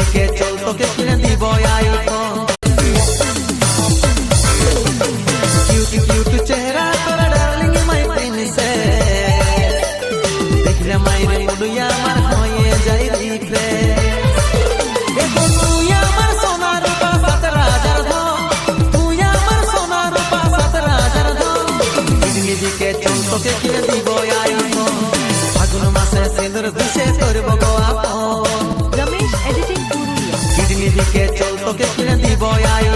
দিকে চল তোকে কিনে দিব আইফোন কিউট কিউট চেহারা তোরা ডার্লিং মাই প্রিন্সেস দেখলে মাইরে মুডুয়া আমার হয়ে যায় রিফ্রেশ দেখো তুই আমার সোনা রূপা সাত রাজার ধন তুই আমার সোনা রূপা সাত রাজার ধন দিকে চল তোকে কিনে দিব আইফোন ফাগুন মাসে সিঁদুর দিশে করব গো আপন रमेश एडिटिंग पुरुलिया দিকে চল তোকে কিনে দিব আইফোন